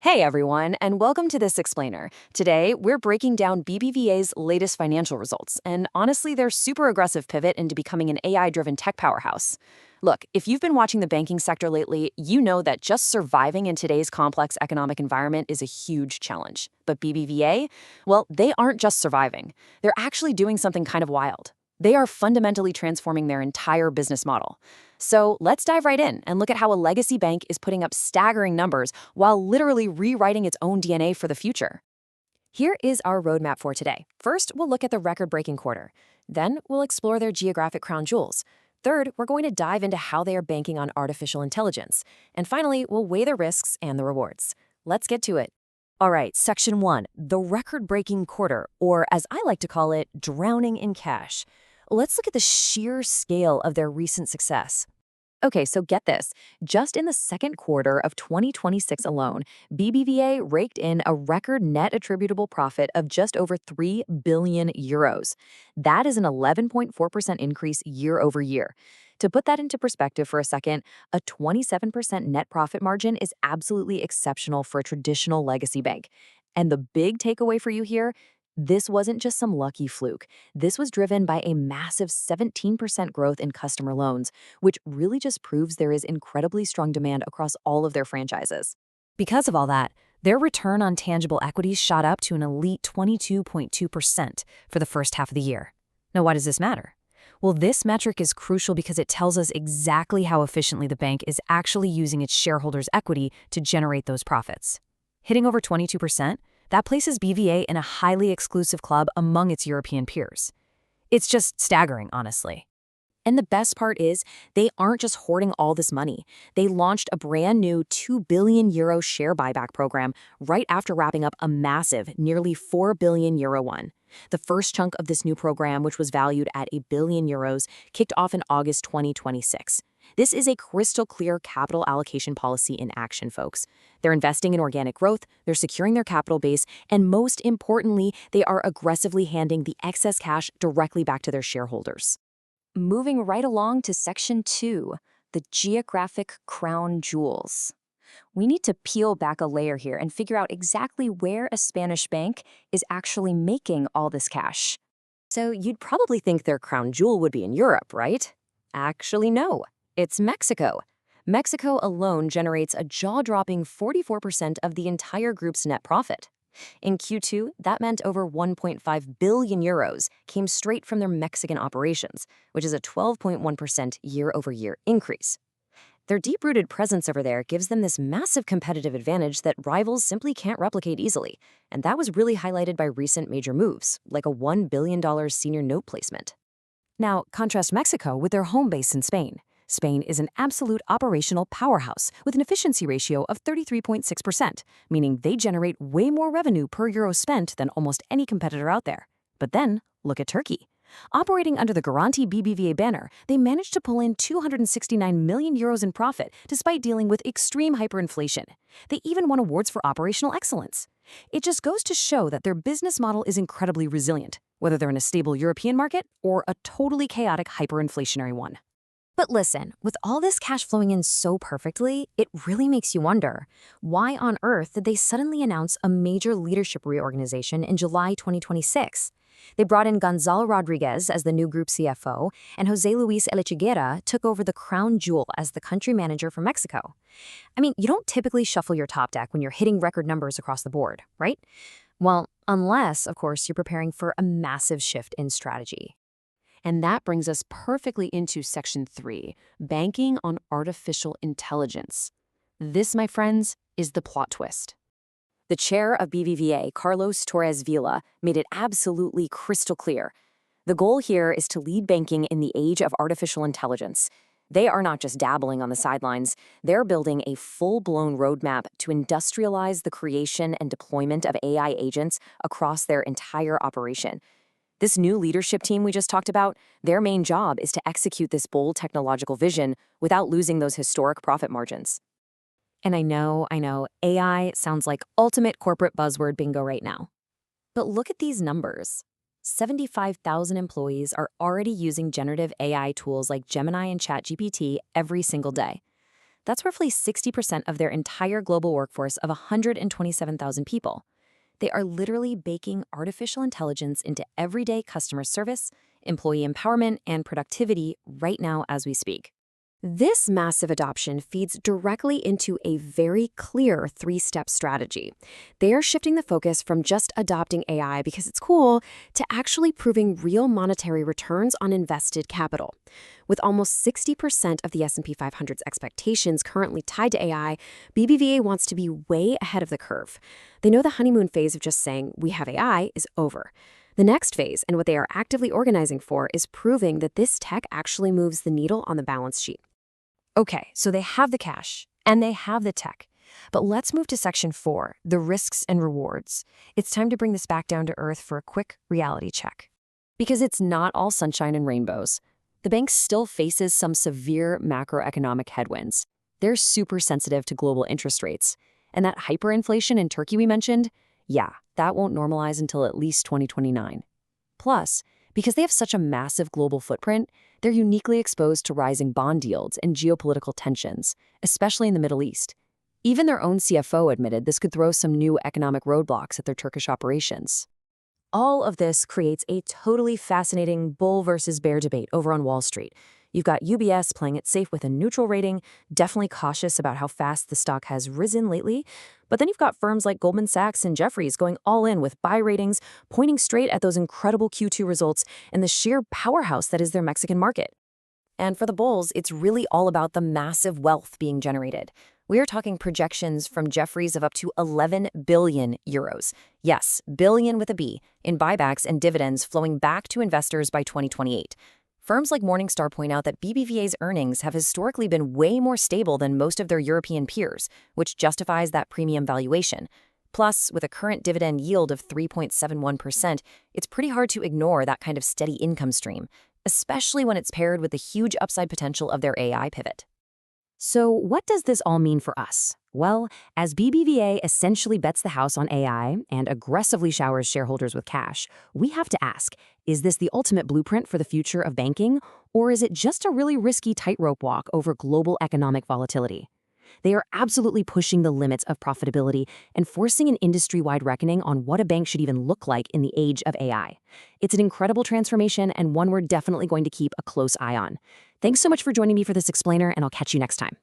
Hey everyone, and welcome to this explainer. Today, we're breaking down BBVA's latest financial results, and honestly, their super aggressive pivot into becoming an AI-driven tech powerhouse. Look, if you've been watching the banking sector lately, you know that just surviving in today's complex economic environment is a huge challenge. But BBVA, well, they aren't just surviving. They're actually doing something kind of wild. They are fundamentally transforming their entire business model. So let's dive right in and look at how a legacy bank is putting up staggering numbers while literally rewriting its own DNA for the future. Here is our roadmap for today. First, we'll look at the record-breaking quarter. Then, we'll explore their geographic crown jewels. Third, we're going to dive into how they are banking on artificial intelligence. And finally, we'll weigh the risks and the rewards. Let's get to it. All right, Section 1, the record-breaking quarter, or as I like to call it, drowning in cash. Let's look at the sheer scale of their recent success. Okay, so get this. Just in the second quarter of 2026 alone, BBVA raked in a record net attributable profit of just over 3 billion euros. That is an 11.4% increase year over year. To put that into perspective for a second, a 27% net profit margin is absolutely exceptional for a traditional legacy bank. And the big takeaway for you here, this wasn't just some lucky fluke. This was driven by a massive 17% growth in customer loans, which really just proves there is incredibly strong demand across all of their franchises. Because of all that, their return on tangible equity shot up to an elite 22.2% for the first half of the year. Now, why does this matter? Well, this metric is crucial because it tells us exactly how efficiently the bank is actually using its shareholders' equity to generate those profits. Hitting over 22%, that places BVA in a highly exclusive club among its European peers. It's just staggering, honestly. And the best part is, they aren't just hoarding all this money. They launched a brand new 2 billion euro share buyback program right after wrapping up a massive, nearly 4 billion euro one. The first chunk of this new program, which was valued at 1 billion euros, kicked off in August 2026. This is a crystal clear capital allocation policy in action, folks. They're investing in organic growth, they're securing their capital base, and most importantly, they are aggressively handing the excess cash directly back to their shareholders. Moving right along to Section 2, the geographic crown jewels. We need to peel back a layer here and figure out exactly where a Spanish bank is actually making all this cash. So you'd probably think their crown jewel would be in Europe, right? Actually, no. It's Mexico. Mexico alone generates a jaw-dropping 44% of the entire group's net profit. In Q2, that meant over 1.5 billion euros came straight from their Mexican operations, which is a 12.1% year-over-year increase. Their deep-rooted presence over there gives them this massive competitive advantage that rivals simply can't replicate easily, and that was really highlighted by recent major moves, like a $1 billion senior note placement. Now, contrast Mexico with their home base in Spain. Spain is an absolute operational powerhouse with an efficiency ratio of 33.6%, meaning they generate way more revenue per euro spent than almost any competitor out there. But then, look at Turkey. Operating under the Garanti BBVA banner, they managed to pull in 269 million euros in profit despite dealing with extreme hyperinflation. They even won awards for operational excellence. It just goes to show that their business model is incredibly resilient, whether they're in a stable European market or a totally chaotic hyperinflationary one. But listen, with all this cash flowing in so perfectly, it really makes you wonder, why on earth did they suddenly announce a major leadership reorganization in July 2026? They brought in Gonzalo Rodriguez as the new group CFO, and José Luis Elechiguera took over the crown jewel as the country manager for Mexico. I mean, you don't typically shuffle your top deck when you're hitting record numbers across the board, right? Well, unless, of course, you're preparing for a massive shift in strategy. And that brings us perfectly into Section 3, banking on artificial intelligence. This, my friends, is the plot twist. The chair of BBVA, Carlos Torres Vila, made it absolutely crystal clear. The goal here is to lead banking in the age of artificial intelligence. They are not just dabbling on the sidelines, they're building a full-blown roadmap to industrialize the creation and deployment of AI agents across their entire operation. This new leadership team we just talked about, their main job is to execute this bold technological vision without losing those historic profit margins. And I know, AI sounds like ultimate corporate buzzword bingo right now. But look at these numbers. 75,000 employees are already using generative AI tools like Gemini and ChatGPT every single day. That's roughly 60% of their entire global workforce of 127,000 people. They are literally baking artificial intelligence into everyday customer service, employee empowerment, and productivity right now as we speak. This massive adoption feeds directly into a very clear three-step strategy. They are shifting the focus from just adopting AI because it's cool to actually proving real monetary returns on invested capital. With almost 60% of the S&P 500's expectations currently tied to AI, BBVA wants to be way ahead of the curve. They know the honeymoon phase of just saying, "We have AI," is over. The next phase, and what they are actively organizing for, is proving that this tech actually moves the needle on the balance sheet. Okay, so they have the cash, and they have the tech. But let's move to Section 4, the risks and rewards. It's time to bring this back down to earth for a quick reality check. Because it's not all sunshine and rainbows. The bank still faces some severe macroeconomic headwinds. They're super sensitive to global interest rates. And that hyperinflation in Turkey we mentioned, yeah, that won't normalize until at least 2029. Plus, because they have such a massive global footprint, they're uniquely exposed to rising bond yields and geopolitical tensions, especially in the Middle East. Even their own CFO admitted this could throw some new economic roadblocks at their Turkish operations. All of this creates a totally fascinating bull versus bear debate over on Wall Street. You've got UBS playing it safe with a neutral rating, definitely cautious about how fast the stock has risen lately. But then you've got firms like Goldman Sachs and Jefferies going all in with buy ratings, pointing straight at those incredible Q2 results and the sheer powerhouse that is their Mexican market. And for the bulls, it's really all about the massive wealth being generated. We are talking projections from Jefferies of up to 11 billion euros. Yes, billion with a B, in buybacks and dividends flowing back to investors by 2028. Firms like Morningstar point out that BBVA's earnings have historically been way more stable than most of their European peers, which justifies that premium valuation. Plus, with a current dividend yield of 3.71%, it's pretty hard to ignore that kind of steady income stream, especially when it's paired with the huge upside potential of their AI pivot. So what does this all mean for us? Well, as BBVA essentially bets the house on AI and aggressively showers shareholders with cash, we have to ask, is this the ultimate blueprint for the future of banking, or is it just a really risky tightrope walk over global economic volatility? They are absolutely pushing the limits of profitability and forcing an industry-wide reckoning on what a bank should even look like in the age of AI. It's an incredible transformation and one we're definitely going to keep a close eye on. Thanks so much for joining me for this explainer, and I'll catch you next time.